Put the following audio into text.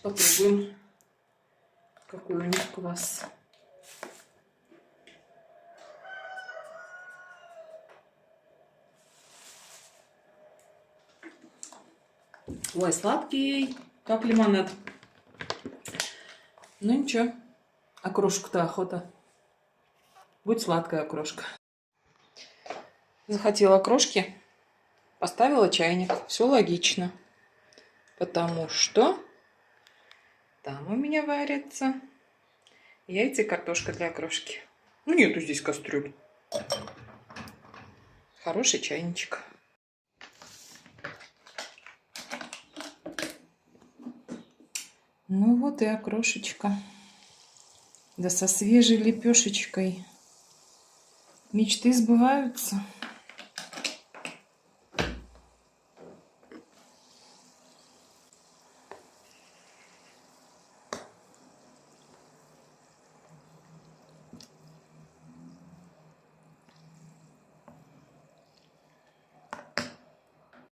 попробуем, какой у них квас. Ой, сладкий, как лимонад. Ну ничего, окрошку-то охота. Будь сладкая окрошка. Захотела окрошки, поставила чайник. Все логично. Потому что там у меня варятся яйца и картошка для окрошки. Ну, нету здесь кастрюль. Хороший чайничек. Ну вот и окрошечка. Да со свежей лепешечкой. Мечты сбываются.